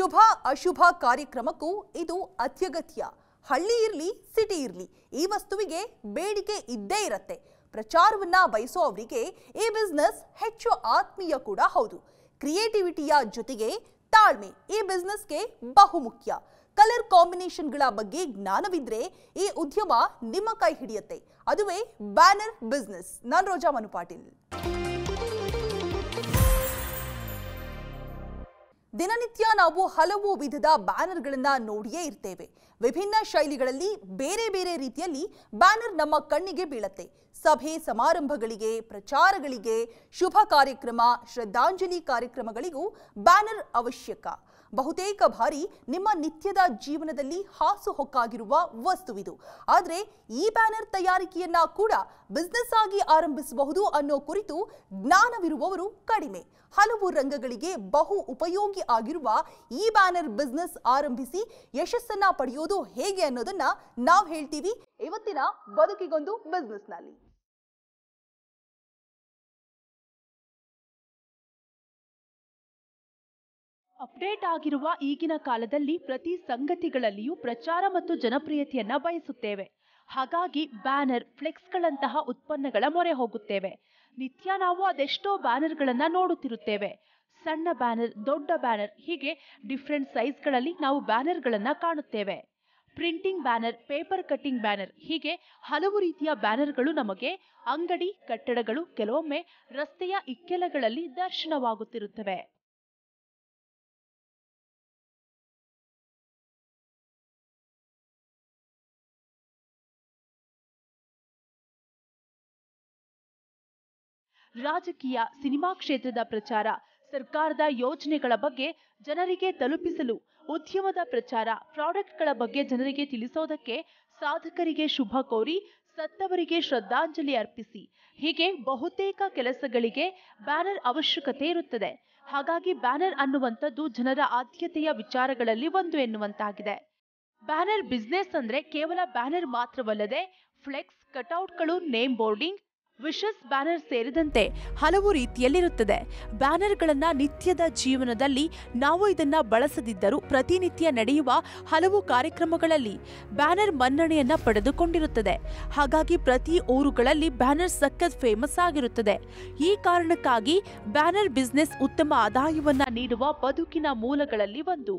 ಶುಭ ಅಶುಭ ಕಾರ್ಯಕ್ರಮಕ್ಕೂ ಇದು ಅತ್ಯಗತ್ಯ. ಹಳ್ಳಿ ಇರಲಿ ಸಿಟಿ ಇರಲಿ ಈ ವಸ್ತುವಿಗೆ ಬೇಡಿಕೆ ಇದ್ದೇ ಇರುತ್ತೆ. ಪ್ರಚಾರವನ್ನ ಬಯಸೋ ಅವರಿಗೆ ಈ ಬಿಸ್ನೆಸ್ ಹೆಚ್ಚು ಆತ್ಮೀಯ ಕೂಡ ಹೌದು. ಕ್ರಿಯೇಟಿವಿಟಿಯ ಜೊತೆಗೆ ತಾಳ್ಮೆ ಈ ಬಿಸ್ನೆಸ್ಗೆ ಬಹುಮುಖ್ಯ. ಕಲರ್ ಕಾಂಬಿನೇಷನ್ಗಳ ಬಗ್ಗೆ ಜ್ಞಾನವಿದ್ರೆ ಈ ಉದ್ಯಮ ನಿಮ್ಮ ಕೈ ಹಿಡಿಯುತ್ತೆ. ಅದುವೇ ಬ್ಯಾನರ್ ಬಿಸ್ನೆಸ್. ನಾನು ರೋಜಾ ಮನು ಪಾಟೀಲ್. ದಿನನಿತ್ಯ ನಾವು ಹಲವು ವಿಧದ ಬ್ಯಾನರ್ಗಳನ್ನ ನೋಡಿಯೇ ಇರ್ತೇವೆ. ವಿಭಿನ್ನ ಶೈಲಿಗಳಲ್ಲಿ ಬೇರೆ ಬೇರೆ ರೀತಿಯಲ್ಲಿ ಬ್ಯಾನರ್ ನಮ್ಮ ಕಣ್ಣಿಗೆ ಬೀಳುತ್ತೆ. ಸಭೆ ಸಮಾರಂಭಗಳಿಗೆ, ಪ್ರಚಾರಗಳಿಗೆ, ಶುಭ ಕಾರ್ಯಕ್ರಮ, ಶ್ರದ್ಧಾಂಜಲಿ ಕಾರ್ಯಕ್ರಮಗಳಿಗೂ ಬ್ಯಾನರ್ ಅವಶ್ಯಕ. ಬಹುತೇಕ ಬಾರಿ ನಿಮ್ಮ ನಿತ್ಯದ ಜೀವನದಲ್ಲಿ ಹಾಸುಹೊಕ್ಕಾಗಿರುವ ವಸ್ತುವಿದು. ಆದರೆ ಈ ಬ್ಯಾನರ್ ತಯಾರಿಕೆಯನ್ನ ಕೂಡ ಬಿಸ್ನೆಸ್ ಆಗಿ ಆರಂಭಿಸಬಹುದು ಅನ್ನೋ ಕುರಿತು ಜ್ಞಾನವಿರುವವರು ಕಡಿಮೆ. ಹಲವು ರಂಗಗಳಿಗೆ ಬಹು ಉಪಯೋಗಿ ಆಗಿರುವ ಈ ಬ್ಯಾನರ್ ಬಿಸ್ನೆಸ್ ಆರಂಭಿಸಿ ಯಶಸ್ಸನ್ನ ಪಡೆಯೋದು ಹೇಗೆ ಅನ್ನೋದನ್ನ ನಾವು ಹೇಳ್ತೀವಿ ಇವತ್ತಿನ ಬದುಕಿಗೊಂದು ಬಿಸ್ನೆಸ್ ನಲ್ಲಿ. ಅಪ್ಡೇಟ್ ಆಗಿರುವ ಈಗಿನ ಕಾಲದಲ್ಲಿ ಪ್ರತಿ ಸಂಗತಿಗಳಲ್ಲಿಯೂ ಪ್ರಚಾರ ಮತ್ತು ಜನಪ್ರಿಯತೆಯನ್ನ ಬಯಸುತ್ತೇವೆ. ಹಾಗಾಗಿ ಬ್ಯಾನರ್, ಫ್ಲೆಕ್ಸ್ಗಳಂತಹ ಉತ್ಪನ್ನಗಳ ಮೊರೆ ಹೋಗುತ್ತೇವೆ. ನಿತ್ಯ ನಾವು ಅದೆಷ್ಟೋ ಬ್ಯಾನರ್ಗಳನ್ನ ನೋಡುತ್ತಿರುತ್ತೇವೆ. ಸಣ್ಣ ಬ್ಯಾನರ್, ದೊಡ್ಡ ಬ್ಯಾನರ್, ಹೀಗೆ ಡಿಫ್ರೆಂಟ್ ಸೈಜ್ಗಳಲ್ಲಿ ನಾವು ಬ್ಯಾನರ್ಗಳನ್ನ ಕಾಣುತ್ತೇವೆ. Printing banner, paper cutting banner, ಹೀಗೆ ಹಲವು ರೀತಿಯ ಬ್ಯಾನರ್ಗಳು ನಮಗೆ ಅಂಗಡಿ, ಕಟ್ಟಡಗಳು, ಕೆಲವೊಮ್ಮೆ ರಸ್ತೆಯ ಇಕ್ಕೆಲಗಳಲ್ಲಿ ದರ್ಶನವಾಗುತ್ತಿರುತ್ತವೆ. ರಾಜಕೀಯ, ಸಿನಿಮಾ ಕ್ಷೇತ್ರದ ಪ್ರಚಾರ, ಸರ್ಕಾರದ ಯೋಜನೆಗಳ ಬಗ್ಗೆ ಜನರಿಗೆ ತಲುಪಿಸಲು, ಉದ್ಯಮದ ಪ್ರಚಾರ, ಪ್ರಾಡಕ್ಟ್ಗಳ ಬಗ್ಗೆ ಜನರಿಗೆ ತಿಳಿಸೋದಕ್ಕೆ, ಸಾಧಕರಿಗೆ ಶುಭ ಕೋರಿ ಸತ್ತವರಿಗೆ ಶ್ರದ್ಧಾಂಜಲಿ ಅರ್ಪಿಸಿ, ಹೀಗೆ ಬಹುತೇಕ ಕೆಲಸಗಳಿಗೆ ಬ್ಯಾನರ್ ಅವಶ್ಯಕತೆ ಇರುತ್ತದೆ. ಹಾಗಾಗಿ ಬ್ಯಾನರ್ ಅನ್ನುವಂಥದ್ದು ಜನರ ಆದ್ಯತೆಯ ವಿಚಾರಗಳಲ್ಲಿ ಒಂದು ಎನ್ನುವಂತಾಗಿದೆ. ಬ್ಯಾನರ್ ಬಿಸ್ನೆಸ್ ಅಂದ್ರೆ ಕೇವಲ ಬ್ಯಾನರ್ ಮಾತ್ರವಲ್ಲದೆ ಫ್ಲೆಕ್ಸ್, ಕಟೌಟ್ಗಳು, ನೇಮ್ ಬೋರ್ಡಿಂಗ್, ವಿಶಸ್ ಬ್ಯಾನರ್ ಸೇರಿದಂತೆ ಹಲವು ರೀತಿಯಲ್ಲಿರುತ್ತದೆ. ಬ್ಯಾನರ್ಗಳನ್ನ ನಿತ್ಯದ ಜೀವನದಲ್ಲಿ ನಾವು ಇದನ್ನ ಬಳಸದಿದ್ದರೂ ಪ್ರತಿನಿತ್ಯ ನಡೆಯುವ ಹಲವು ಕಾರ್ಯಕ್ರಮಗಳಲ್ಲಿ ಬ್ಯಾನರ್ ಮನ್ನಣೆಯನ್ನ ಪಡೆದುಕೊಂಡಿರುತ್ತದೆ. ಹಾಗಾಗಿ ಪ್ರತಿ ಊರುಗಳಲ್ಲಿ ಬ್ಯಾನರ್ ಸಖತ್ ಫೇಮಸ್ ಆಗಿರುತ್ತದೆ. ಈ ಕಾರಣಕ್ಕಾಗಿ ಬ್ಯಾನರ್ ಬಿಸ್ನೆಸ್ ಉತ್ತಮ ಆದಾಯವನ್ನ ನೀಡುವ ಬದುಕಿನ ಮೂಲಗಳಲ್ಲಿ ಒಂದು.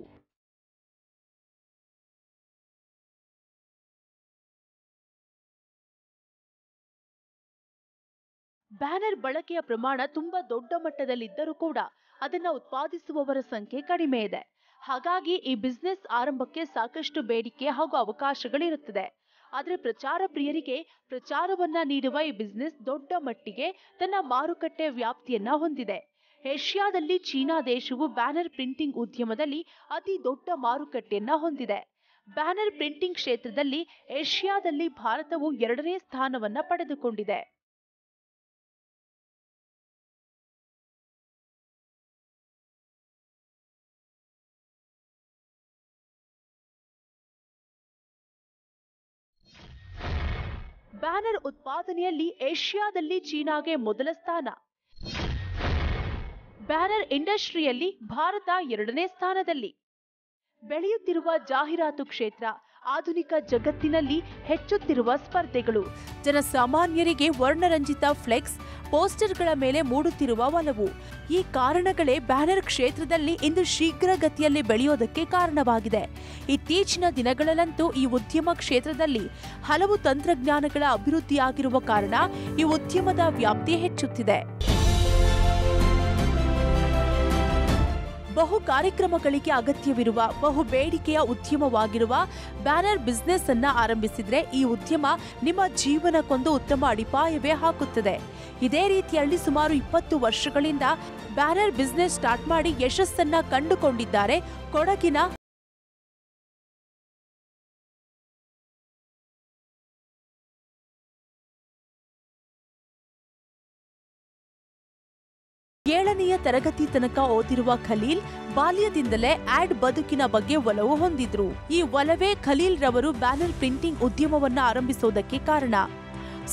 ಬ್ಯಾನರ್ ಬಳಕೆಯ ಪ್ರಮಾಣ ತುಂಬಾ ದೊಡ್ಡ ಮಟ್ಟದಲ್ಲಿದ್ದರೂ ಕೂಡ ಅದನ್ನ ಉತ್ಪಾದಿಸುವವರ ಸಂಖ್ಯೆ ಕಡಿಮೆ ಇದೆ. ಹಾಗಾಗಿ ಈ ಬಿಸ್ನೆಸ್ ಆರಂಭಕ್ಕೆ ಸಾಕಷ್ಟು ಬೇಡಿಕೆ ಹಾಗೂ ಅವಕಾಶಗಳಿರುತ್ತದೆ. ಆದರೆ ಪ್ರಚಾರ ಪ್ರಿಯರಿಗೆ ಪ್ರಚಾರವನ್ನ ನೀಡುವ ಈ ಬಿಸ್ನೆಸ್ ದೊಡ್ಡ ಮಟ್ಟಿಗೆ ತನ್ನ ಮಾರುಕಟ್ಟೆ ವ್ಯಾಪ್ತಿಯನ್ನ ಹೊಂದಿದೆ. ಏಷ್ಯಾದಲ್ಲಿ ಚೀನಾ ದೇಶವು ಬ್ಯಾನರ್ ಪ್ರಿಂಟಿಂಗ್ ಉದ್ಯಮದಲ್ಲಿ ಅತಿ ದೊಡ್ಡ ಮಾರುಕಟ್ಟೆಯನ್ನ ಹೊಂದಿದೆ. ಬ್ಯಾನರ್ ಪ್ರಿಂಟಿಂಗ್ ಕ್ಷೇತ್ರದಲ್ಲಿ ಏಷ್ಯಾದಲ್ಲಿ ಭಾರತವು 2ನೇ ಸ್ಥಾನವನ್ನ ಪಡೆದುಕೊಂಡಿದೆ. ಬ್ಯಾನರ್ ಉತ್ಪಾದನೆಯಲ್ಲಿ ಏಷ್ಯಾದಲ್ಲಿ ಚೀನಾಗೆ ಮೊದಲ ಸ್ಥಾನ. ಬ್ಯಾನರ್ ಇಂಡಸ್ಟ್ರಿಯಲ್ಲಿ ಭಾರತ 2ನೇ ಸ್ಥಾನದಲ್ಲಿ. ಬೆಳೆಯುತ್ತಿರುವ ಜಾಹೀರಾತು ಕ್ಷೇತ್ರ, ಆಧುನಿಕ ಜಗತ್ತಿನಲ್ಲಿ ಹೆಚ್ಚುತ್ತಿರುವ ಸ್ಪರ್ಧೆಗಳು, ಜನಸಾಮಾನ್ಯರಿಗೆ ವರ್ಣರಂಜಿತ ಫ್ಲೆಕ್ಸ್, ಪೋಸ್ಟರ್ಗಳ ಮೇಲೆ ಮೂಡುತ್ತಿರುವ ಒಲವು, ಈ ಕಾರಣಗಳೇ ಬ್ಯಾನರ್ ಕ್ಷೇತ್ರದಲ್ಲಿ ಇಂದು ಶೀಘ್ರಗತಿಯಲ್ಲಿ ಬೆಳೆಯೋದಕ್ಕೆ ಕಾರಣವಾಗಿದೆ. ಇತ್ತೀಚಿನ ದಿನಗಳಲ್ಲಂತೂ ಈ ಉದ್ಯಮ ಕ್ಷೇತ್ರದಲ್ಲಿ ಹಲವು ತಂತ್ರಜ್ಞಾನಗಳ ಅಭಿವೃದ್ಧಿಯಾಗಿರುವ ಕಾರಣ ಈ ಉದ್ಯಮದ ವ್ಯಾಪ್ತಿ ಹೆಚ್ಚುತ್ತಿದೆ. ಬಹು ಕಾರ್ಯಕ್ರಮಗಳಿಗೆ ಅಗತ್ಯವಿರುವ ಬಹು ಬೇಡಿಕೆಯ ಉದ್ಯಮವಾಗಿರುವ ಬ್ಯಾನರ್ ಬಿಸ್ನೆಸ್ ಅನ್ನ ಆರಂಭಿಸಿದ್ರೆ ಈ ಉದ್ಯಮ ನಿಮ್ಮ ಜೀವನಕ್ಕೊಂದು ಉತ್ತಮ ಅಡಿಪಾಯವೇ ಹಾಕುತ್ತದೆ. ಇದೇ ರೀತಿಯಲ್ಲಿ ಸುಮಾರು 20 ವರ್ಷಗಳಿಂದ ಬ್ಯಾನರ್ ಬಿಸ್ನೆಸ್ ಸ್ಟಾರ್ಟ್ ಮಾಡಿ ಯಶಸ್ಸನ್ನ ಕಂಡುಕೊಂಡಿದ್ದಾರೆ ಕೊಡಗಿನ ಏಳನೆಯ ತರಗತಿ ತನಕ ಓದಿರುವ ಖಲೀಲ್ ಬಾಲ್ಯದಿಂದಲೇ ಆಡ್ ಬದುಕಿನ ಬಗ್ಗೆ ಒಲವು ಹೊಂದಿದ್ರು. ಈ ಒಲವೇ ಖಲೀಲ್ ರವರು ಬ್ಯಾನರ್ ಪ್ರಿಂಟಿಂಗ್ ಉದ್ಯಮವನ್ನ ಆರಂಭಿಸೋದಕ್ಕೆ ಕಾರಣ.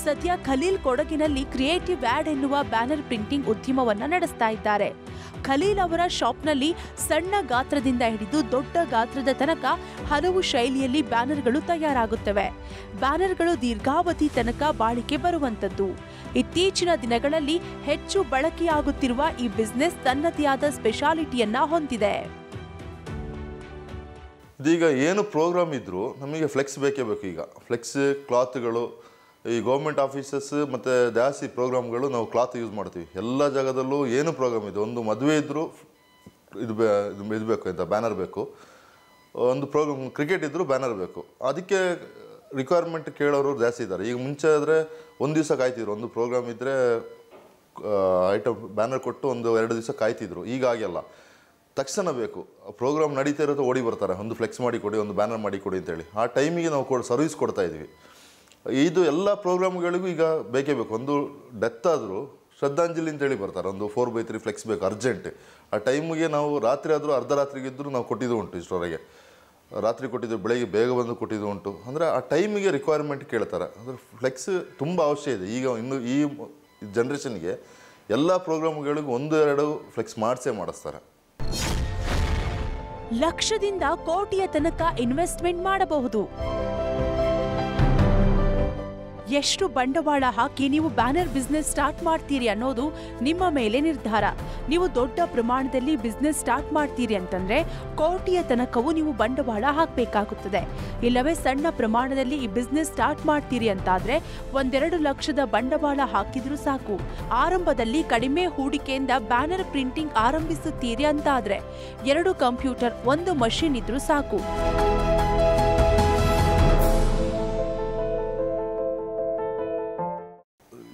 ಸದ್ಯ ಖಲೀಲ್ ಕೊಡಗಿನಲ್ಲಿ ಕ್ರಿಯೇಟಿವ್ ಆಡ್ ಎನ್ನುವ ಬ್ಯಾನರ್ ಪ್ರಿಂಟಿಂಗ್ ಉದ್ಯಮವನ್ನ ನಡೆಸ್ತಾ ಇದ್ದಾರೆ. ಖಲೀಲ್ ಅವರ ಶಾಪ್ನಲ್ಲಿ ಸಣ್ಣ ಗಾತ್ರದಿಂದ ಹಿಡಿದು ದೊಡ್ಡ ಗಾತ್ರದ ತನಕ ಹಲವು ಶೈಲಿಯಲ್ಲಿ ಬ್ಯಾನರ್ಗಳು ತಯಾರಾಗುತ್ತವೆ. ಬ್ಯಾನರ್ಗಳು ದೀರ್ಘಾವಧಿ ತನಕ ಬಾಳಿಕೆ ಬರುವಂತದ್ದು. ಇತ್ತೀಚಿನ ದಿನಗಳಲ್ಲಿ ಹೆಚ್ಚು ಬಳಕೆಯಾಗುತ್ತಿರುವ ಈ ಬಿಸ್ನೆಸ್ ತನ್ನದೇ ಆದ ಸ್ಪೆಷಾಲಿಟಿಯನ್ನ ಹೊಂದಿದೆ. ಇದೀಗ ಏನು ಪ್ರೋಗ್ರಾಮ್ ಇದ್ದರೂ ನಮಗೆ ಫ್ಲೆಕ್ಸ್ ಬೇಕೇ ಬೇಕು. ಈಗ ಫ್ಲೆಕ್ಸ್ ಕ್ಲಾತ್ಗಳು ಈ ಗೌರ್ಮೆಂಟ್ ಆಫೀಸಸ್ ಮತ್ತು ಜಾಸ್ತಿ ಪ್ರೋಗ್ರಾಮ್ಗಳು ನಾವು ಕ್ಲಾತ್ ಯೂಸ್ ಮಾಡ್ತೀವಿ. ಎಲ್ಲ ಜಾಗದಲ್ಲೂ ಏನು ಪ್ರೋಗ್ರಾಮ್ ಇದೆ, ಒಂದು ಮದುವೆ ಇದ್ದರೂ ಇದು ಬೇಕು ಅಂತ ಬ್ಯಾನರ್ ಬೇಕು, ಒಂದು ಪ್ರೋಗ್ರಾಮ್ ಕ್ರಿಕೆಟ್ ಇದ್ದರೂ ಬ್ಯಾನರ್ ಬೇಕು. ಅದಕ್ಕೆ ರಿಕ್ವೈರ್ಮೆಂಟ್ ಕೇಳೋರು ಜಾಸ್ತಿ ಇದ್ದಾರೆ. ಈಗ ಮುಂಚೆ ಆದರೆ ಒಂದು ದಿವಸ ಕಾಯ್ತಿದ್ರು, ಒಂದು ಪ್ರೋಗ್ರಾಮ್ ಇದ್ದರೆ ಐಟಮ್ ಬ್ಯಾನರ್ ಕೊಟ್ಟು 1-2 ದಿವಸ ಕಾಯ್ತಿದ್ರು. ಈಗ ಆಗಿಲ್ಲ, ತಕ್ಷಣ ಬೇಕು. ಪ್ರೋಗ್ರಾಮ್ ನಡೀತಾ ಇರೋದು ಓಡಿ ಬರ್ತಾರೆ, ಒಂದು ಫ್ಲೆಕ್ಸ್ ಮಾಡಿ ಕೊಡಿ, ಒಂದು ಬ್ಯಾನರ್ ಮಾಡಿ ಕೊಡಿ ಅಂತೇಳಿ. ಆ ಟೈಮಿಗೆ ನಾವು ಸರ್ವಿಸ್ ಕೊಡ್ತಾ ಇದ್ವಿ. ಇದು ಎಲ್ಲ ಪ್ರೋಗ್ರಾಮ್ಗಳಿಗೂ ಈಗ ಬೇಕೇ ಬೇಕು. ಒಂದು ಡೆತ್ ಆದರೂ ಶ್ರದ್ಧಾಂಜಲಿ ಅಂತೇಳಿ ಬರ್ತಾರೆ, ಒಂದು 4x3 ಫ್ಲೆಕ್ಸ್ ಬೇಕು ಅರ್ಜೆಂಟ್. ಆ ಟೈಮಿಗೆ ನಾವು ರಾತ್ರಿ ಆದರೂ ಅರ್ಧ ರಾತ್ರಿಗಿದ್ದರೂ ನಾವು ಕೊಟ್ಟಿದ್ದು ಉಂಟು. ಇಷ್ಟರವರೆಗೆ ರಾತ್ರಿ ಕೊಟ್ಟಿದ್ದು, ಬೆಳಗ್ಗೆ ಬೇಗ ಬಂದು ಕೊಟ್ಟಿದ್ದು ಉಂಟು. ಅಂದರೆ ಆ ಟೈಮಿಗೆ ರಿಕ್ವೈರ್ಮೆಂಟ್ ಕೇಳ್ತಾರೆ. ಅಂದರೆ ಫ್ಲೆಕ್ಸ್ ತುಂಬ ಅವಶ್ಯ ಇದೆ. ಈಗ ಇನ್ನು ಈ ಜನ್ರೇಷನ್ಗೆ ಎಲ್ಲ ಪ್ರೋಗ್ರಾಮ್ಗಳಿಗೂ 1-2 ಫ್ಲೆಕ್ಸ್ ಮಾಡಿಸ್ತಾರೆ. ಲಕ್ಷದಿಂದ ಕೋಟಿಯ ತನಕ ಇನ್ವೆಸ್ಟ್ಮೆಂಟ್ ಮಾಡಬಹುದು. ಎಷ್ಟು ಬಂಡವಾಳ ಹಾಕಿ ನೀವು ಬ್ಯಾನರ್ ಬಿಸ್ನೆಸ್ ಸ್ಟಾರ್ಟ್ ಮಾಡ್ತೀರಿ ಅನ್ನೋದು ನಿಮ್ಮ ಮೇಲೆ ನಿರ್ಧಾರ. ನೀವು ದೊಡ್ಡ ಪ್ರಮಾಣದಲ್ಲಿ ಬಿಸ್ನೆಸ್ ಸ್ಟಾರ್ಟ್ ಮಾಡ್ತೀರಿ ಅಂತಂದ್ರೆ ಕೋಟಿಯ ತನಕವೂ ನೀವು ಬಂಡವಾಳ ಹಾಕಬೇಕಾಗುತ್ತದೆ. ಇಲ್ಲವೇ ಸಣ್ಣ ಪ್ರಮಾಣದಲ್ಲಿ ಈ ಬಿಸ್ನೆಸ್ ಸ್ಟಾರ್ಟ್ ಮಾಡ್ತೀರಿ ಅಂತಾದ್ರೆ 1-2 ಲಕ್ಷದ ಬಂಡವಾಳ ಹಾಕಿದ್ರೂ ಸಾಕು. ಆರಂಭದಲ್ಲಿ ಕಡಿಮೆ ಹೂಡಿಕೆಯಿಂದ ಬ್ಯಾನರ್ ಪ್ರಿಂಟಿಂಗ್ ಆರಂಭಿಸುತ್ತೀರಿ ಅಂತಾದ್ರೆ 2 ಕಂಪ್ಯೂಟರ್, 1 ಮಷೀನ್ ಇದ್ರೂ ಸಾಕು.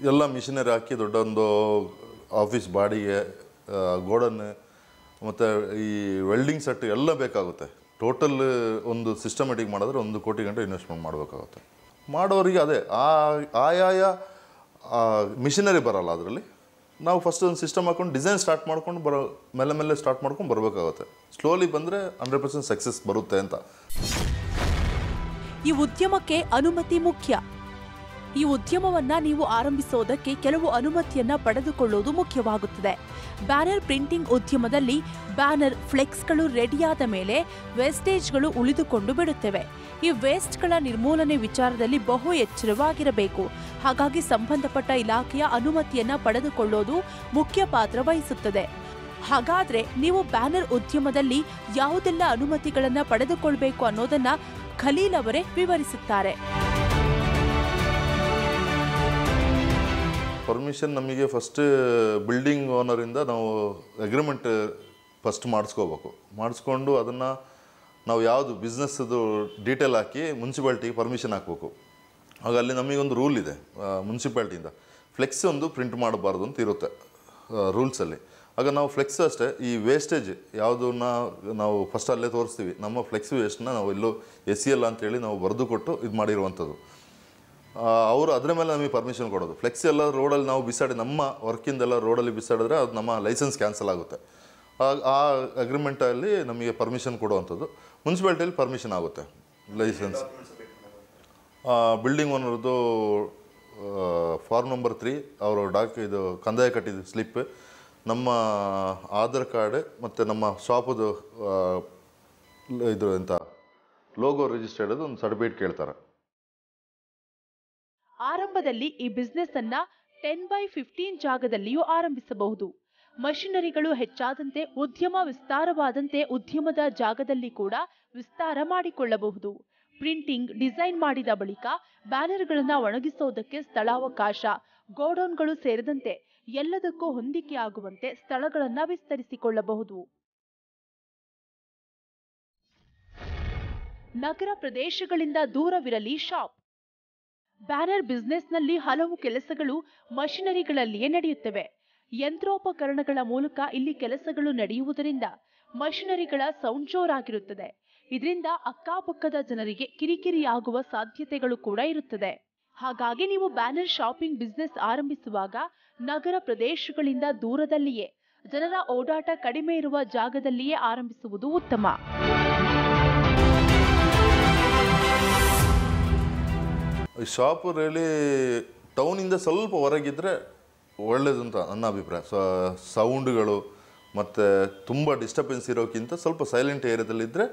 ಎಲ್ಲ ಮಿಷಿನರಿ ಹಾಕಿ ದೊಡ್ಡ ಒಂದು ಆಫೀಸ್ ಬಾಡಿಗೆ, ಗೋಡನ್ ಮತ್ತು ಈ ವೆಲ್ಡಿಂಗ್ ಸೆಟ್ ಎಲ್ಲ ಬೇಕಾಗುತ್ತೆ. ಟೋಟಲ್ ಒಂದು ಸಿಸ್ಟಮೆಟಿಕ್ ಮಾಡಿದ್ರೆ 1 ಕೋಟಿ ಗಂಟೆ ಇನ್ವೆಸ್ಟ್ಮೆಂಟ್ ಮಾಡಬೇಕಾಗುತ್ತೆ. ಮಾಡೋರಿಗೆ ಅದೇ ಆಯಾಯ ಮಿಷಿನರಿ ಬರಲ್ಲ. ಅದರಲ್ಲಿ ನಾವು ಫಸ್ಟ್ ಒಂದು ಸಿಸ್ಟಮ್ ಹಾಕೊಂಡು ಡಿಸೈನ್ ಸ್ಟಾರ್ಟ್ ಮಾಡ್ಕೊಂಡು ಮೇಲೆ ಸ್ಟಾರ್ಟ್ ಮಾಡ್ಕೊಂಡು ಬರಬೇಕಾಗುತ್ತೆ. ಸ್ಲೋಲಿ ಬಂದರೆ 100% ಸಕ್ಸಸ್ ಬರುತ್ತೆ ಅಂತ. ಈ ಉದ್ಯಮಕ್ಕೆ ಅನುಮತಿ ಮುಖ್ಯ. ಈ ಉದ್ಯಮವನ್ನ ನೀವು ಆರಂಭಿಸೋದಕ್ಕೆ ಕೆಲವು ಅನುಮತಿಯನ್ನ ಪಡೆದುಕೊಳ್ಳುವುದು ಮುಖ್ಯವಾಗುತ್ತದೆ. ಬ್ಯಾನರ್ ಪ್ರಿಂಟಿಂಗ್ ಉದ್ಯಮದಲ್ಲಿ ಬ್ಯಾನರ್, ಫ್ಲೆಕ್ಸ್ಗಳು ರೆಡಿಯಾದ ಮೇಲೆ ವೇಸ್ಟೇಜ್ಗಳು ಉಳಿದುಕೊಂಡು ಬಿಡುತ್ತವೆ. ಈ ವೇಸ್ಟ್ಗಳ ನಿರ್ಮೂಲನೆ ವಿಚಾರದಲ್ಲಿ ಬಹು ಎಚ್ಚರವಾಗಿರಬೇಕು. ಹಾಗಾಗಿ ಸಂಬಂಧಪಟ್ಟ ಇಲಾಖೆಯ ಅನುಮತಿಯನ್ನ ಪಡೆದುಕೊಳ್ಳೋದು ಮುಖ್ಯ ಪಾತ್ರ ವಹಿಸುತ್ತದೆ. ಹಾಗಾದ್ರೆ ನೀವು ಬ್ಯಾನರ್ ಉದ್ಯಮದಲ್ಲಿ ಯಾವುದೆಲ್ಲ ಅನುಮತಿಗಳನ್ನ ಪಡೆದುಕೊಳ್ಬೇಕು ಅನ್ನೋದನ್ನ ಖಲೀಲ್ ಅವರೇ ವಿವರಿಸುತ್ತಾರೆ. ಪರ್ಮಿಷನ್ ನಮಗೆ ಫಸ್ಟ್ ಬಿಲ್ಡಿಂಗ್ ಓನರಿಂದ ನಾವು ಅಗ್ರಿಮೆಂಟ್ ಫಸ್ಟ್ ಮಾಡಿಸ್ಕೊಂಡು ಅದನ್ನು ನಾವು ಯಾವುದು ಬಿಸ್ನೆಸ್ದು ಡೀಟೇಲ್ ಹಾಕಿ ಮುನ್ಸಿಪಾಲ್ಟಿಗೆ ಪರ್ಮಿಷನ್ ಹಾಕಬೇಕು. ಆಗ ಅಲ್ಲಿ ನಮಗೊಂದು ರೂಲ್ ಇದೆ ಮುನ್ಸಿಪಾಲ್ಟಿಯಿಂದ, ಫ್ಲೆಕ್ಸ್ ಒಂದು ಪ್ರಿಂಟ್ ಮಾಡಬಾರ್ದು ಅಂತ ಇರುತ್ತೆ ರೂಲ್ಸಲ್ಲಿ. ಆಗ ನಾವು ಫ್ಲೆಕ್ಸ್ ಅಷ್ಟೇ ಈ ವೇಸ್ಟೇಜ್ ಯಾವುದನ್ನ ನಾವು ಫಸ್ಟ್ ಅಲ್ಲೇ ತೋರಿಸ್ತೀವಿ. ನಮ್ಮ ಫ್ಲೆಕ್ಸ್ ವೇಸ್ಟನ್ನ ನಾವು ಎಲ್ಲೋ SCL ಅಂತೇಳಿ ನಾವು ಬರೆದು ಕೊಟ್ಟು ಇದು ಮಾಡಿರುವಂಥದ್ದು. ಅವರು ಅದರ ಮೇಲೆ ನಮಗೆ ಪರ್ಮಿಷನ್ ಕೊಡೋದು. ಫ್ಲೆಕ್ಸ್ ಎಲ್ಲ ರೋಡಲ್ಲಿ ನಾವು ಬಿಸಾಡಿ, ನಮ್ಮ ವರ್ಕಿಂದೆಲ್ಲ ರೋಡಲ್ಲಿ ಬಿಸಾಡಿದ್ರೆ ಅದು ನಮ್ಮ ಲೈಸೆನ್ಸ್ ಕ್ಯಾನ್ಸಲ್ ಆಗುತ್ತೆ. ಆ ಅಗ್ರಿಮೆಂಟಲ್ಲಿ ನಮಗೆ ಪರ್ಮಿಷನ್ ಕೊಡುವಂಥದ್ದು. ಮುನ್ಸಿಪಾಲ್ಟಿಯಲ್ಲಿ ಪರ್ಮಿಷನ್ ಆಗುತ್ತೆ ಲೈಸೆನ್ಸ್. ಬಿಲ್ಡಿಂಗ್ ಓನರ್ದು ಫಾರ್ಮ್ ನಂಬರ್ 3 ಅವರು ಇದು ಕಂದಾಯ ಕಟ್ಟಿದ ಸ್ಲಿಪ್, ನಮ್ಮ ಆಧಾರ್ ಕಾರ್ಡ್ ಮತ್ತು ನಮ್ಮ ಶಾಪದು ಇದು ಎಂತ ಲೋಗೋ ರಿಜಿಸ್ಟರ್ಡ್ ಒಂದು ಸರ್ಟಿಫಿಕೇಟ್ ಕೇಳ್ತಾರೆ. ಆರಂಭದಲ್ಲಿ ಈ ಬಿಸ್ನೆಸ್ ಅನ್ನ 10x15 ಜಾಗದಲ್ಲಿಯೂ ಆರಂಭಿಸಬಹುದು. ಮಷಿನರಿಗಳು ಹೆಚ್ಚಾದಂತೆ, ಉದ್ಯಮ ವಿಸ್ತಾರವಾದಂತೆ ಉದ್ಯಮದ ಜಾಗದಲ್ಲಿ ಕೂಡ ವಿಸ್ತಾರ ಮಾಡಿಕೊಳ್ಳಬಹುದು. ಪ್ರಿಂಟಿಂಗ್, ಡಿಸೈನ್ ಮಾಡಿದ ಬಳಿಕ ಬ್ಯಾನರ್ಗಳನ್ನ ಒಣಗಿಸೋದಕ್ಕೆ ಸ್ಥಳಾವಕಾಶ, ಗೋಡೌನ್ಗಳು ಸೇರಿದಂತೆ ಎಲ್ಲದಕ್ಕೂ ಹೊಂದಿಕೆಯಾಗುವಂತೆ ಸ್ಥಳಗಳನ್ನ ವಿಸ್ತರಿಸಿಕೊಳ್ಳಬಹುದು. ನಗರ ಪ್ರದೇಶಗಳಿಂದ ದೂರವಿರಲಿ ಶಾಪ್. ಬ್ಯಾನರ್ ಬಿಸ್ನೆಸ್ನಲ್ಲಿ ಹಲವು ಕೆಲಸಗಳು ಮಷಿನರಿಗಳಲ್ಲಿಯೇ ನಡೆಯುತ್ತವೆ. ಯಂತ್ರೋಪಕರಣಗಳ ಮೂಲಕ ಇಲ್ಲಿ ಕೆಲಸಗಳು ನಡೆಯುವುದರಿಂದ ಮಷಿನರಿಗಳ ಸೌಂಡ್ ಜೋರಾಗಿರುತ್ತದೆ. ಇದರಿಂದ ಅಕ್ಕಪಕ್ಕದ ಜನರಿಗೆ ಕಿರಿಕಿರಿಯಾಗುವ ಸಾಧ್ಯತೆಗಳು ಕೂಡ ಇರುತ್ತದೆ. ಹಾಗಾಗಿ ನೀವು ಬ್ಯಾನರ್ ಶಾಪಿಂಗ್ ಬಿಸ್ನೆಸ್ ಆರಂಭಿಸುವಾಗ ನಗರ ಪ್ರದೇಶಗಳಿಂದ ದೂರದಲ್ಲಿಯೇ, ಜನರ ಓಡಾಟ ಕಡಿಮೆ ಇರುವ ಜಾಗದಲ್ಲಿಯೇ ಆರಂಭಿಸುವುದು ಉತ್ತಮ. ಶಾಪು ರಿಯಲಿ ಟೌನಿಂದ ಸ್ವಲ್ಪ ಹೊರಗಿದ್ರೆ ಒಳ್ಳೇದು ಅಂತ ನನ್ನ ಅಭಿಪ್ರಾಯ. ಸೌಂಡ್ಗಳು ಮತ್ತು ತುಂಬ ಡಿಸ್ಟರ್ಬೆನ್ಸ್ ಇರೋಕ್ಕಿಂತ ಸ್ವಲ್ಪ ಸೈಲೆಂಟ್ ಏರಿಯಾದಲ್ಲಿದ್ದರೆ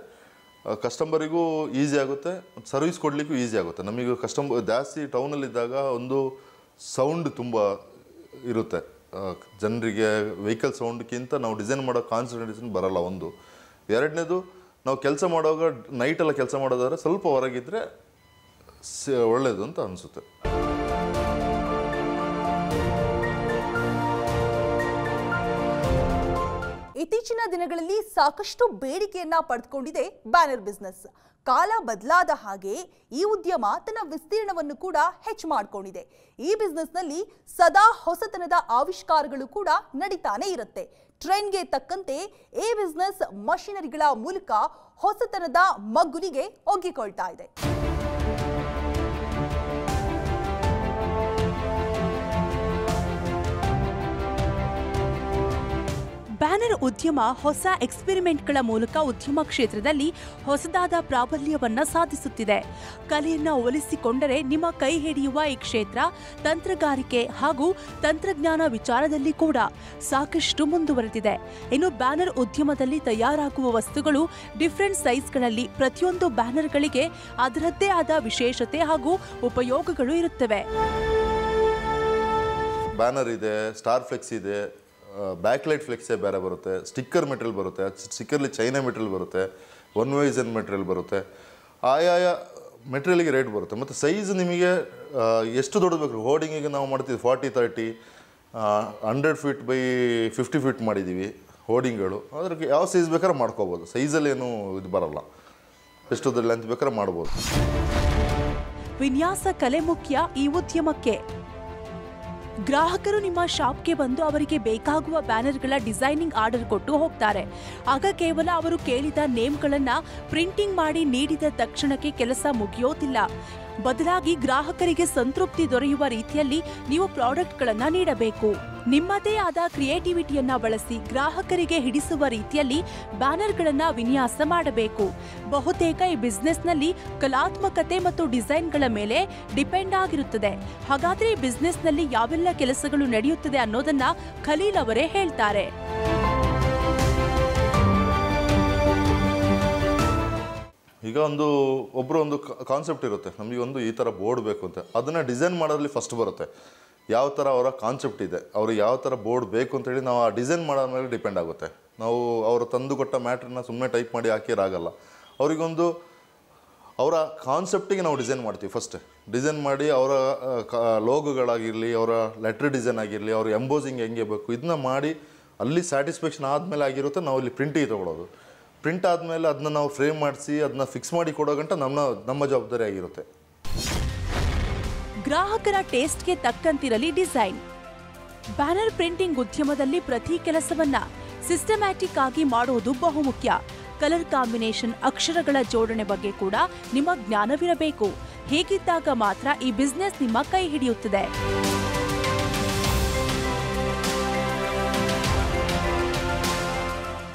ಕಸ್ಟಮರಿಗೂ ಈಸಿ ಆಗುತ್ತೆ, ಸರ್ವಿಸ್ ಕೊಡಲಿಕ್ಕೂ ಈಸಿ ಆಗುತ್ತೆ. ನಮಗೆ ಜಾಸ್ತಿ ಟೌನಲ್ಲಿದ್ದಾಗ ಒಂದು ಸೌಂಡ್ ತುಂಬ ಇರುತ್ತೆ, ಜನರಿಗೆ ವೆಹಿಕಲ್ ಸೌಂಡ್ಗಿಂತ ನಾವು ಡಿಸೈನ್ ಮಾಡೋ ಕಾನ್ಸಂಟ್ರೇಷನ್ ಬರಲ್ಲ ಒಂದು. ಎರಡನೇದು, ನಾವು ಕೆಲಸ ಮಾಡುವಾಗ ನೈಟೆಲ್ಲ ಕೆಲಸ ಮಾಡೋದಾದ್ರೆ ಸ್ವಲ್ಪ ಹೊರಗಿದ್ರೆ ಒಳ್ಳೆಯದು ಅಂತ ಅನಿಸುತ್ತೆ. ಇತ್ತೀಚಿನ ದಿನಗಳಲ್ಲಿ ಸಾಕಷ್ಟು ಬೇಡಿಕೆಯನ್ನ ಪಡೆದುಕೊಂಡಿದೆ ಬ್ಯಾನರ್ ಬಿಸ್ನೆಸ್. ಕಾಲ ಬದಲಾದ ಹಾಗೆ ಈ ಉದ್ಯಮ ತನ್ನ ವಿಸ್ತೀರ್ಣವನ್ನು ಕೂಡ ಹೆಚ್ಚು ಮಾಡಿಕೊಂಡಿದೆ. ಈ ಬಿಸ್ನೆಸ್ನಲ್ಲಿ ಸದಾ ಹೊಸತನದ ಆವಿಷ್ಕಾರಗಳು ಕೂಡ ನಡೀತಾನೆ ಇರುತ್ತೆ. ಟ್ರೆಂಡ್ಗೆ ತಕ್ಕಂತೆ ಈ ಬಿಸ್ನೆಸ್ ಮಷಿನರಿಗಳ ಮೂಲಕ ಹೊಸತನದ ಮಗ್ಗುಲಿಗೆ ಒಗ್ಗಿಕೊಳ್ತಾ ಇದೆ. ಬ್ಯಾನರ್ ಉದ್ಯಮ ಹೊಸ ಎಕ್ಸ್ಪೆರಿಮೆಂಟ್ಗಳ ಮೂಲಕ ಉದ್ಯಮ ಕ್ಷೇತ್ರದಲ್ಲಿ ಹೊಸದಾದ ಪ್ರಾಬಲ್ಯವನ್ನ ಸಾಧಿಸುತ್ತಿದೆ. ಕಲೆಯನ್ನ ಒಲಿಸಿಕೊಂಡರೆ ನಿಮ್ಮ ಕೈ ಹಿಡಿಯುವ ಈ ಕ್ಷೇತ್ರ ತಂತ್ರಗಾರಿಕೆ ಹಾಗೂ ತಂತ್ರಜ್ಞಾನ ವಿಚಾರದಲ್ಲಿ ಕೂಡ ಸಾಕಷ್ಟು ಮುಂದುವರೆದಿದೆ. ಇನ್ನು ಬ್ಯಾನರ್ ಉದ್ಯಮದಲ್ಲಿ ತಯಾರಾಗುವ ವಸ್ತುಗಳು ಡಿಫರೆಂಟ್ ಸೈಜ್ಗಳಲ್ಲಿ, ಪ್ರತಿಯೊಂದು ಬ್ಯಾನರ್ಗಳಿಗೆ ಅದರದ್ದೇ ಆದ ವಿಶೇಷತೆ ಹಾಗೂ ಉಪಯೋಗಗಳು ಇರುತ್ತವೆ. ಬ್ಯಾನರ್ ಇದೆ, ಸ್ಟಾರ್ ಫ್ಲೆಕ್ಸ್ ಇದೆ, ಬ್ಯಾಕ್ಲೈಟ್ ಫ್ಲೆಕ್ಸೇ ಬೇರೆ ಬರುತ್ತೆ, ಸ್ಟಿಕ್ಕರ್ ಮೆಟೀರಿಯಲ್ ಬರುತ್ತೆ, ಸ್ಟಿಕ್ಕರ್ಲಿ ಚೈನಾ ಮೆಟೀರಿಯಲ್ ಬರುತ್ತೆ, ಒನ್ ವೈಸನ್ ಮೆಟೀರಿಯಲ್ ಬರುತ್ತೆ. ಆಯಾಯ ಮೆಟೀರಿಯಲ್ಗೆ ರೇಟ್ ಬರುತ್ತೆ. ಮತ್ತು ಸೈಜ್ ನಿಮಗೆ ಎಷ್ಟು ದೊಡ್ಡದು ಬೇಕು. ಹೋರ್ಡಿಂಗಿಗೆ ನಾವು ಮಾಡ್ತೀವಿ 40-30, 100 ಫೀಟ್ ಬೈ 50 ಫೀಟ್ ಮಾಡಿದ್ದೀವಿ ಹೋರ್ಡಿಂಗ್ಗಳು. ಅದ್ರಿಗೆ ಯಾವ ಸೈಜ್ ಬೇಕಾದ್ರೆ ಮಾಡ್ಕೋಬೋದು, ಸೈಜಲ್ಲಿ ಏನು ಇದು ಬರಲ್ಲ, ಎಷ್ಟು ಲೆಂತ್ ಬೇಕಾದ್ರೆ ಮಾಡ್ಬೋದು. ವಿನ್ಯಾಸ ಕಲೆ ಮುಖ್ಯ ಈ ಉದ್ಯಮಕ್ಕೆ. ಗ್ರಾಹಕರು ನಿಮ್ಮ ಶಾಪ್ಗೆ ಬಂದು ಅವರಿಗೆ ಬೇಕಾಗುವ ಬ್ಯಾನರ್ಗಳ ಡಿಸೈನಿಂಗ್ ಆರ್ಡರ್ ಕೊಟ್ಟು ಹೋಗ್ತಾರೆ. ಆಗ ಕೇವಲ ಅವರು ಕೇಳಿದ ನೇಮ್ಗಳನ್ನ ಪ್ರಿಂಟಿಂಗ್ ಮಾಡಿ ನೀಡಿದ ತಕ್ಷಣಕ್ಕೆ ಕೆಲಸ ಮುಗಿಯೋದಿಲ್ಲ. ಬದಲಾಗಿ ಗ್ರಾಹಕರಿಗೆ ಸಂತೃಪ್ತಿ ದೊರೆಯುವ ರೀತಿಯಲ್ಲಿ ನೀವು ಪ್ರಾಡಕ್ಟ್ಗಳನ್ನ ನೀಡಬೇಕು. ನಿಮ್ಮದೇ ಆದ ಕ್ರಿಯೇಟಿವಿಟಿಯನ್ನ ಬಳಸಿ ಗ್ರಾಹಕರಿಗೆ ಹಿಡಿಸುವ ರೀತಿಯಲ್ಲಿ ಬ್ಯಾನರ್ಗಳನ್ನ ವಿನ್ಯಾಸ ಮಾಡಬೇಕು. ಬಹುತೇಕ ಈ ಬಿಸ್ನೆಸ್ನಲ್ಲಿ ಕಲಾತ್ಮಕತೆ ಮತ್ತು ಡಿಸೈನ್ಗಳ ಮೇಲೆ ಡಿಪೆಂಡ್ ಆಗಿರುತ್ತದೆ. ಹಾಗಾದ್ರೆ ಈ ಬಿಸ್ನೆಸ್ನಲ್ಲಿ ಯಾವೆಲ್ಲ ಕೆಲಸಗಳು ನಡೆಯುತ್ತದೆ ಅನ್ನೋದನ್ನ ಖಲೀಲ್ ಅವರೇ ಹೇಳ್ತಾರೆ. ಈಗ ಒಬ್ಬರು ಕಾನ್ಸೆಪ್ಟ್ ಇರುತ್ತೆ, ನಮಗೆ ಈ ಥರ ಬೋರ್ಡ್ ಬೇಕು ಅಂತ. ಅದನ್ನು ಡಿಸೈನ್ ಮಾಡೋದ್ರಲ್ಲಿ ಫಸ್ಟ್ ಬರುತ್ತೆ. ಯಾವ ಥರ ಅವರ ಕಾನ್ಸೆಪ್ಟ್ ಇದೆ, ಅವ್ರಿಗೆ ಯಾವ ಥರ ಬೋರ್ಡ್ ಬೇಕು ಅಂತೇಳಿ ನಾವು ಆ ಡಿಸೈನ್ ಮಾಡೋ ಮೇಲೆ ಡಿಪೆಂಡ್ ಆಗುತ್ತೆ. ನಾವು ಅವರು ತಂದು ಕೊಟ್ಟ ಮ್ಯಾಟ್ರನ್ನ ಸುಮ್ಮನೆ ಟೈಪ್ ಮಾಡಿ ಹಾಕಿರಾಗಲ್ಲ. ಅವರ ಕಾನ್ಸೆಪ್ಟಿಗೆ ನಾವು ಡಿಸೈನ್ ಮಾಡ್ತೀವಿ. ಫಸ್ಟ್ ಡಿಸೈನ್ ಮಾಡಿ ಅವರ ಲೋಗೋಗಳಾಗಿರಲಿ, ಅವರ ಲೆಟ್ರ್ ಡಿಸೈನ್ ಆಗಿರಲಿ, ಅವ್ರ ಎಂಬೋಸಿಂಗ್ ಹೆಂಗೆ ಬೇಕು ಇದನ್ನ ಮಾಡಿ ಅಲ್ಲಿ ಸ್ಯಾಟಿಸ್ಫ್ಯಾಕ್ಷನ್ ಆದಮೇಲೆ ಆಗಿರುತ್ತೆ ನಾವು ಇಲ್ಲಿ ಪ್ರಿಂಟಿಗೆ ತೊಗೊಳೋದು. ಪ್ರಿಂಟ್ ಆದಮೇಲೆ ಅದನ್ನ ನಾವು ಫ್ರೇಮ್ ಮಾಡಿಸಿ ಅದನ್ನ ಫಿಕ್ಸ್ ಮಾಡಿ ಕೊಡೋ ಗಂಟ ನಮ್ಮ ಜವಾಬ್ದಾರಿ ಆಗಿರುತ್ತೆ. ಗ್ರಾಹಕರ ಟೇಸ್ಟ್ಗೆ ತಕ್ಕಂತಿರಲಿ ಡಿಸೈನ್. ಬ್ಯಾನರ್ ಪ್ರಿಂಟಿಂಗ್ ಉದ್ಯಮದಲ್ಲಿ ಪ್ರತಿ ಕೆಲಸವನ್ನ ಸಿಸ್ಟಮ್ಯಾಟಿಕ್ ಆಗಿ ಮಾಡುವುದು ಬಹುಮುಖ್ಯ. ಕಲರ್ ಕಾಂಬಿನೇಷನ್, ಅಕ್ಷರಗಳ ಜೋಡಣೆ ಬಗ್ಗೆ ಕೂಡ ನಿಮ್ಮ ಜ್ಞಾನವಿರಬೇಕು. ಹೀಗಿದ್ದಾಗ ಮಾತ್ರ ಈ ಬಿಸ್ನೆಸ್ ನಿಮ್ಮ ಕೈ ಹಿಡಿಯುತ್ತದೆ.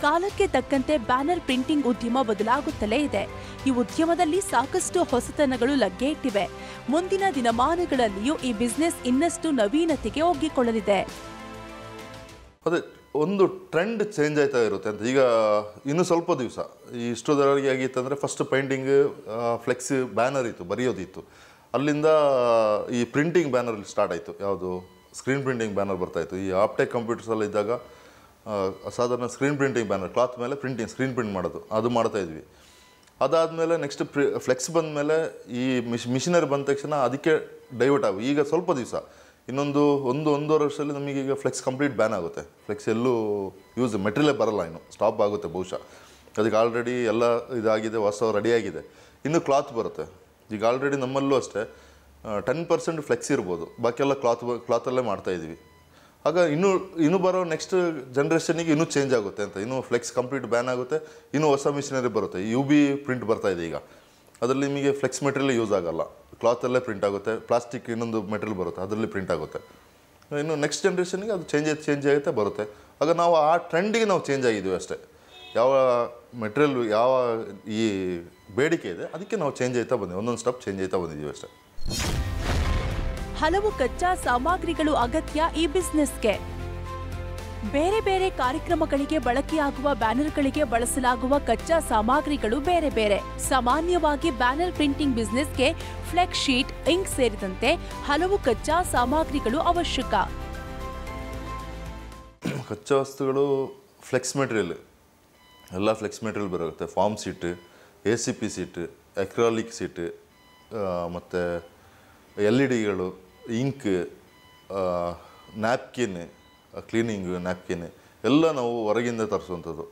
ಕಾಲಕ್ಕೆ ತಕ್ಕಂತೆ ಬ್ಯಾನರ್ ಪ್ರಿಂಟಿಂಗ್ ಉದ್ಯಮ ಬದಲಾಗುತ್ತಲೇ ಇದೆ. ಈ ಉದ್ಯಮದಲ್ಲಿ ಸಾಕಷ್ಟು ಹೊಸತನಗಳು ಲಗ್ಗೆ ಇಟ್ಟಿವೆ. ಮುಂದಿನ ದಿನಮಾನಗಳಲ್ಲಿಯೂ ಈ ಬಿಸ್ನೆಸ್ ಇನ್ನಷ್ಟು ನವೀನತೆಗೆ ಒಗ್ಗಿಕೊಳ್ಳಲಿದೆ. ಅದೇ ಒಂದು ಟ್ರೆಂಡ್ ಚೇಂಜ್ ಆಯ್ತಾ ಇರುತ್ತೆ ಅಂತ. ಈಗ ಇನ್ನು ಸ್ವಲ್ಪ ದಿವಸ ಇಷ್ಟೊದವರೆಗೆ ಆಗಿತ್ತಂದರೆ ಫಸ್ಟ್ ಪೇಂಟಿಂಗ್, ಫ್ಲೆಕ್ಸ್, ಬ್ಯಾನರ್ ಇತ್ತು, ಬರೆಯೋದಿತ್ತು. ಅಲ್ಲಿಂದ ಈ ಪ್ರಿಂಟಿಂಗ್ ಬ್ಯಾನರ್ ಸ್ಟಾರ್ಟ್ ಆಯಿತು. ಯಾವುದು ಸ್ಕ್ರೀನ್ ಪ್ರಿಂಟಿಂಗ್ ಬ್ಯಾನರ್ ಬರ್ತಾಯಿತ್ತು. ಈ ಆಪ್ಟೆಕ್ ಕಂಪ್ಯೂಟರ್ಸಲ್ಲಿ ಇದ್ದಾಗ ಸಾಧಾರಣ ಸ್ಕ್ರೀನ್ ಪ್ರಿಂಟಿಂಗ್ ಬ್ಯಾನರ್, ಕ್ಲಾತ್ ಮೇಲೆ ಸ್ಕ್ರೀನ್ ಪ್ರಿಂಟ್ ಮಾಡೋದು, ಅದು ಮಾಡ್ತಾಯಿದ್ವಿ. ಅದಾದಮೇಲೆ ನೆಕ್ಸ್ಟ್ ಫ್ಲೆಕ್ಸ್ ಬಂದ ಮೇಲೆ ಈ ಮಿಷಿನರಿ ಬಂದ ತಕ್ಷಣ ಅದಕ್ಕೆ ಡೈವರ್ಟ್ ಆಗಿ ಈಗ ಸ್ವಲ್ಪ ದಿವಸ ಒಂದೂವರೆ ವರ್ಷದಲ್ಲಿ ನಮಗೆ ಈಗ ಫ್ಲೆಕ್ಸ್ ಕಂಪ್ಲೀಟ್ ಬ್ಯಾನ್ ಆಗುತ್ತೆ. ಫ್ಲೆಕ್ಸ್ ಎಲ್ಲೂ ಮೆಟೀರಿಯಲೇ ಬರಲ್ಲ, ಇನ್ನು ಸ್ಟಾಪ್ ಆಗುತ್ತೆ ಬಹುಶಃ. ಅದಕ್ಕೆ ಆಲ್ರೆಡಿ ಎಲ್ಲ ಇದಾಗಿದೆ, ಹೊಸ ರೆಡಿಯಾಗಿದೆ. ಇನ್ನು ಕ್ಲಾತ್ ಬರುತ್ತೆ. ಈಗ ಆಲ್ರೆಡಿ ನಮ್ಮಲ್ಲೂ ಅಷ್ಟೇ 10% ಫ್ಲೆಕ್ಸ್ ಇರ್ಬೋದು, ಬಾಕಿ ಎಲ್ಲ ಕ್ಲಾತಲ್ಲೇ ಮಾಡ್ತಾಯಿದ್ವಿ. ಆಗ ಇನ್ನೂ ಬರೋ ನೆಕ್ಸ್ಟ್ ಜನ್ರೇಷನಿಗೆ ಇನ್ನೂ ಚೇಂಜ್ ಆಗುತ್ತೆ ಅಂತ. ಇನ್ನೂ ಫ್ಲೆಕ್ಸ್ ಕಂಪ್ಲೀಟ್ ಬ್ಯಾನ್ ಆಗುತ್ತೆ, ಇನ್ನೂ ಹೊಸ ಮಿಷಿನರಿ ಬರುತ್ತೆ. UV ಪ್ರಿಂಟ್ ಬರ್ತಾಯಿದೆ ಈಗ. ಅದರಲ್ಲಿ ನಿಮಗೆ ಫ್ಲೆಕ್ಸ್ ಮೆಟೀರಿಯಲ್ ಯೂಸ್ ಆಗಲ್ಲ, ಕ್ಲಾತಲ್ಲೇ ಪ್ರಿಂಟ್ ಆಗುತ್ತೆ. ಪ್ಲಾಸ್ಟಿಕ್ ಇನ್ನೊಂದು ಮೆಟೀರಿಯಲ್ ಬರುತ್ತೆ, ಅದರಲ್ಲಿ ಪ್ರಿಂಟ್ ಆಗುತ್ತೆ. ಇನ್ನು ನೆಕ್ಸ್ಟ್ ಜನ್ರೇಷನ್ಗೆ ಅದು ಚೇಂಜ್ ಆಗುತ್ತೆ ಬರುತ್ತೆ. ಆಗ ನಾವು ಆ ಟ್ರೆಂಡಿಗೆ ನಾವು ಚೇಂಜ್ ಆಗಿದ್ದೀವಿ ಅಷ್ಟೇ. ಯಾವ ಮೆಟೀರಿಯಲ್ ಯಾವ ಈ ಬೇಡಿಕೆ ಇದೆ ಅದಕ್ಕೆ ನಾವು ಚೇಂಜ್ ಆಯ್ತಾ ಬಂದಿದ್ದೀವಿ, ಒಂದೊಂದು ಸ್ಟೆಪ್ ಚೇಂಜ್ ಆಯ್ತಾ ಬಂದಿದ್ದೀವಿ ಅಷ್ಟೇ. ಹಲವು ಕಚ್ಚಾ ಸಾಮಗ್ರಿಗಳು ಅಗತ್ಯ ಈ ಬಿಸ್ನೆಸ್ಗೆ. ಬೇರೆ ಬೇರೆ ಕಾರ್ಯಕ್ರಮಗಳಿಗೆ ಬಳಕೆಯಾಗುವ ಬ್ಯಾನರ್ಗಳಿಗೆ ಬಳಸಲಾಗುವ ಕಚ್ಚಾ ಸಾಮಗ್ರಿಗಳು ಬೇರೆ ಬೇರೆ. ಸಾಮಾನ್ಯವಾಗಿ ಬ್ಯಾನರ್ ಪ್ರಿಂಟಿಂಗ್ ಬಿಸ್ನೆಸ್ಗೆ ಫ್ಲೆಕ್ಸ್ ಶೀಟ್, ಇಂಕ್ ಸೇರಿದಂತೆ ಹಲವು ಕಚ್ಚಾ ಸಾಮಗ್ರಿಗಳು ಅವಶ್ಯಕ. ಕಚ್ಚಾ ವಸ್ತುಗಳು ಫ್ಲೆಕ್ಸ್ ಮೆಟೀರಿಯಲ್, ಎಲ್ಲ ಫ್ಲೆಕ್ಸ್ ಮೆಟೀರಿಯಲ್ ಬರುತ್ತೆ. Foam sheet, ACP sheet, acrylic sheet, ಮತ್ತು LED ink, napkin, cleaning napkin ಎಲ್ಲ ನಾವು ಹೊರಗಿಂದ ತರಿಸುವಂಥದ್ದು.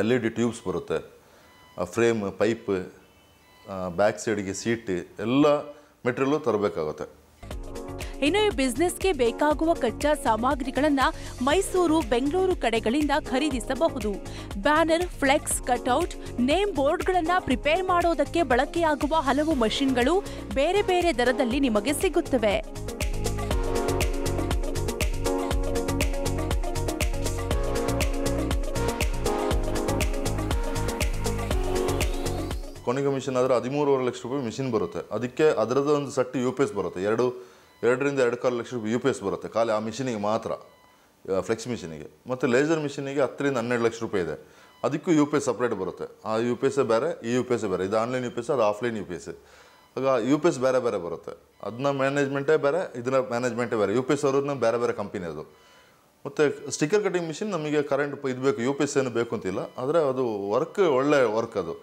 LED ಟ್ಯೂಬ್ಸ್ ಬರುತ್ತೆ, ಫ್ರೇಮ್, ಪೈಪ್, ಬ್ಯಾಕ್ ಸೈಡ್ಗೆ ಸೀಟ್ ಎಲ್ಲ ಮೆಟೀರಿಯಲ್ಲು ತರಬೇಕಾಗುತ್ತೆ. ಇನ್ನು ಈ ಬಿಸ್ನೆಸ್ಗೆ ಬೇಕಾಗುವ ಕಚ್ಚಾ ಸಾಮಗ್ರಿಗಳನ್ನ ಮೈಸೂರು, ಬೆಂಗಳೂರು ಕಡೆಗಳಿಂದ ಖರೀದಿಸಬಹುದು. ಬ್ಯಾನರ್, ಫ್ಲೆಕ್ಸ್, ಕಟ್ಔಟ್, ನೇಮ್ ಬೋರ್ಡ್ಗಳನ್ನ ಪ್ರಿಪೇರ್ ಮಾಡೋದಕ್ಕೆ ಬಳಕೆಯಾಗುವ ಹಲವು ಮಷಿನ್ಗಳು ಬೇರೆ ಬೇರೆ ದರದಲ್ಲಿ ನಿಮಗೆ ಸಿಗುತ್ತವೆ. ಕೊನೆಗೆ ಮಿಷಿನ್ ಆದರೆ 13.5 ಲಕ್ಷ ರೂಪಾಯಿ ಮಿಷಿನ್ ಬರುತ್ತೆ. ಅದಕ್ಕೆ ಅದರದ್ದು ಒಂದು ಸೆಟ್ UPS ಬರುತ್ತೆ. 2.5 ಲಕ್ಷ ರೂಪಾಯಿ UPS ಬರುತ್ತೆ ಖಾಲಿ ಆ ಮಿಷಿನಿಗೆ ಮಾತ್ರ, ಫ್ಲೆಕ್ಸ್ ಮಿಷಿನಿಗೆ. ಮತ್ತು ಲೇಸರ್ ಮಿಷಿನಿಗೆ 10 ರಿಂದ 12 ಲಕ್ಷ ರೂಪಾಯಿ ಇದೆ. ಅದಕ್ಕೂ UPS ಸಪ್ರೇಟ್ ಬರುತ್ತೆ. ಆ UPS ಬೇರೆ, ಈ UPS ಬೇರೆ. ಇದು ಆನ್ಲೈನ್ UPS, ಅದು ಆಫ್ಲೈನ್ UPS. ಆಗ UPS ಬೇರೆ ಬೇರೆ ಬರುತ್ತೆ. ಅದನ್ನ ಮ್ಯಾನೇಜ್ಮೆಂಟೇ ಬೇರೆ, ಇದನ್ನ ಮ್ಯಾನೇಜ್ಮೆಂಟೇ ಬೇರೆ. UPS ಅವ್ರನ್ನ ಬೇರೆ ಬೇರೆ ಕಂಪನಿ ಅದು. ಮತ್ತು ಸ್ಟಿಕ್ಕರ್ ಕಟಿಂಗ್ ಮಿಷಿನ್ ನಮಗೆ ಕರೆಂಟ್ ಇದು ಬೇಕು, UPS ಏನು ಬೇಕು ಅಂತಿಲ್ಲ. ಆದರೆ ಅದು ವರ್ಕ್ ಒಳ್ಳೆ ವರ್ಕ್. ಅದು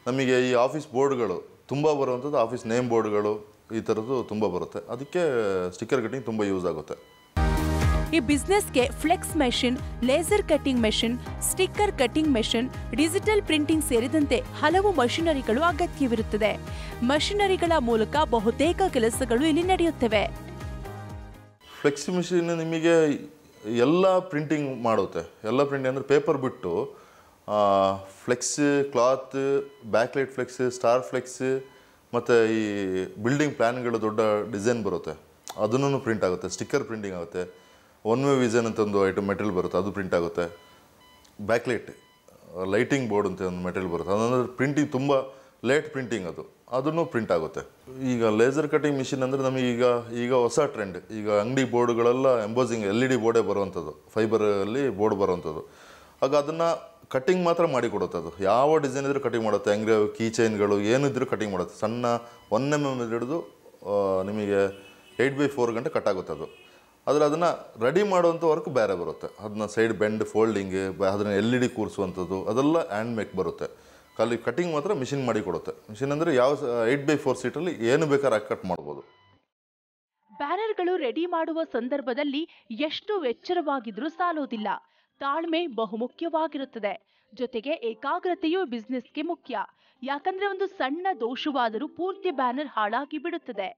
ನಮಗೆ ಈ ಆಫೀಸ್ ಬೋರ್ಡ್ಗಳು ತುಂಬ ಬರುವಂಥದ್ದು, ಆಫೀಸ್ ನೇಮ್ ಬೋರ್ಡ್ಗಳು ಈ ಥರದ್ದು ತುಂಬ ಬರುತ್ತೆ. ಅದಕ್ಕೆ ಸ್ಟಿಕ್ಕರ್ ಕಟಿಂಗ್ ತುಂಬ ಯೂಸ್ ಆಗುತ್ತೆ. ಈ ಬಿಸ್ನೆಸ್ಗೆ flex machine, laser cutting machine, sticker cutting machine, digital printing ಸೇರಿದಂತೆ ಹಲವು ಮಷಿನರಿಗಳು ಅಗತ್ಯವಿರುತ್ತದೆ. ಮಷಿನರಿಗಳ ಮೂಲಕ ಬಹುತೇಕ ಕೆಲಸಗಳು ಇಲ್ಲಿ ನಡೆಯುತ್ತವೆ. ಫ್ಲೆಕ್ಸ್ ಮಿಷಿನ್ ನಿಮಗೆ ಎಲ್ಲ ಪ್ರಿಂಟಿಂಗ್ ಮಾಡುತ್ತೆ. ಎಲ್ಲ ಪ್ರಿಂಟಿಂಗ್ ಅಂದರೆ ಪೇಪರ್ ಬಿಟ್ಟು flex, cloth, backlight flex, star flex, ಮತ್ತು ಈ ಬಿಲ್ಡಿಂಗ್ ಪ್ಲ್ಯಾನ್ಗಳು ದೊಡ್ಡ ಡಿಸೈನ್ ಬರುತ್ತೆ, ಅದನ್ನು ಪ್ರಿಂಟ್ ಆಗುತ್ತೆ. ಸ್ಟಿಕ್ಕರ್ ಪ್ರಿಂಟಿಂಗ್ ಆಗುತ್ತೆ. ಒನ್ ವೇ ವಿಷನ್ ಅಂತ ಒಂದು ಐಟಮ್ ಮೆಟೀರಿಯಲ್ ಬರುತ್ತೆ, ಅದು ಪ್ರಿಂಟ್ ಆಗುತ್ತೆ. ಬ್ಯಾಕ್ಲೈಟ್, ಲೈಟಿಂಗ್ ಬೋರ್ಡ್ ಅಂತ ಒಂದು ಮೆಟೀರಿಯಲ್ ಬರುತ್ತೆ, ಅದಂದರೆ ಪ್ರಿಂಟಿಂಗ್ ತುಂಬ ಲೇಟ್ ಪ್ರಿಂಟಿಂಗ್, ಅದನ್ನು ಪ್ರಿಂಟ್ ಆಗುತ್ತೆ. ಈಗ ಲೇಸರ್ ಕಟಿಂಗ್ ಮಿಷಿನ್ ಅಂದರೆ ನಮಗೆ ಈಗ ಹೊಸ ಟ್ರೆಂಡ್. ಈಗ ಅಂಗಡಿ ಬೋರ್ಡ್ಗಳೆಲ್ಲ ಎಂಬೋಸಿಂಗ್ LED ಬೋರ್ಡೇ ಬರುವಂಥದ್ದು, ಫೈಬರಲ್ಲಿ ಬೋರ್ಡ್ ಬರುವಂಥದ್ದು. ಆಗ ಅದನ್ನು ಕಟ್ಟಿಂಗ್ ಮಾತ್ರ ಮಾಡಿ ಕೊಡುತ್ತೆ. ಅದು ಯಾವ ಡಿಸೈನ್ ಇದ್ರೂ ಕಟಿಂಗ್ ಮಾಡುತ್ತೆ. ಹಂಗೆ ಕೀ ಚೈನ್ಗಳು ಏನಿದ್ರೂ ಕಟಿಂಗ್ ಮಾಡುತ್ತೆ. ಸಣ್ಣ 1 mm ಹಿಡಿದು ನಿಮಗೆ 8x4 ಗಂಟೆ ಕಟ್ಟಾಗುತ್ತೆ ಅದು. ಆದರೆ ಅದನ್ನು ರೆಡಿ ಮಾಡುವಂಥ ವರ್ಕ್ ಬೇರೆ ಬರುತ್ತೆ. ಅದನ್ನ ಸೈಡ್ ಬೆಂಡ್, ಫೋಲ್ಡಿಂಗ್, ಅದನ್ನು LED ಕೂರಿಸುವಂಥದ್ದು ಅದೆಲ್ಲ ಹ್ಯಾಂಡ್ ಮೇಕ್ ಬರುತ್ತೆ. ಖಾಲಿ ಕಟಿಂಗ್ ಮಾತ್ರ ಮಿಷಿನ್ ಮಾಡಿ ಕೊಡುತ್ತೆ. ಮಿಷಿನ್ ಅಂದರೆ ಯಾವ 8x4 ಸೀಟಲ್ಲಿ ಏನು ಬೇಕಾದ್ರೆ ಕಟ್ ಮಾಡ್ಬೋದು. ಬ್ಯಾನರ್ಗಳು ರೆಡಿ ಮಾಡುವ ಸಂದರ್ಭದಲ್ಲಿ ಎಷ್ಟು ಎಚ್ಚರವಾಗಿದ್ರೂ ಸಾಲೋದಿಲ್ಲ. ತಾಳ್ಮೆ ಬಹುಮುಖ್ಯವಾಗಿರುತ್ತದೆ. ಜೊತೆಗೆ ಏಕಾಗ್ರತೆಯು ಬಿಸ್ನೆಸ್ಗೆ ಮುಖ್ಯ. ಯಾಕಂದ್ರೆ ಒಂದು ಸಣ್ಣ ದೋಷವಾದರೂ ಪೂರ್ತಿ ಬ್ಯಾನರ್ ಹಾಳಾಗಿ ಬಿಡುತ್ತದೆ.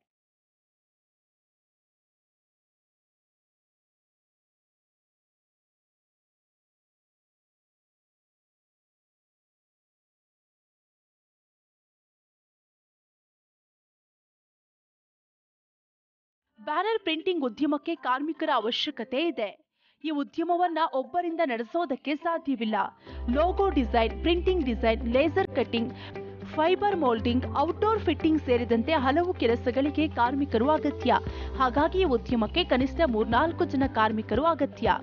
ಬ್ಯಾನರ್ ಪ್ರಿಂಟಿಂಗ್ ಉದ್ಯಮಕ್ಕೆ ಕಾರ್ಮಿಕರ ಅವಶ್ಯಕತೆ ಇದೆ. ಈ ಉದ್ಯಮವನ್ನ ಒಬ್ಬರಿಂದ ನಡೆಸೋದಕ್ಕೆ ಸಾಧ್ಯವಿಲ್ಲ. Logo design, printing design, laser cutting, fibre moulding, outdoor fitting ಸೇರಿದಂತೆ ಹಲವು ಕೆಲಸಗಳಿಗೆ ಕಾರ್ಮಿಕರು ಅಗತ್ಯ. ಹಾಗಾಗಿ ಈ ಉದ್ಯಮಕ್ಕೆ ಕನಿಷ್ಠ 3-4 ಜನ ಕಾರ್ಮಿಕರು ಅಗತ್ಯ.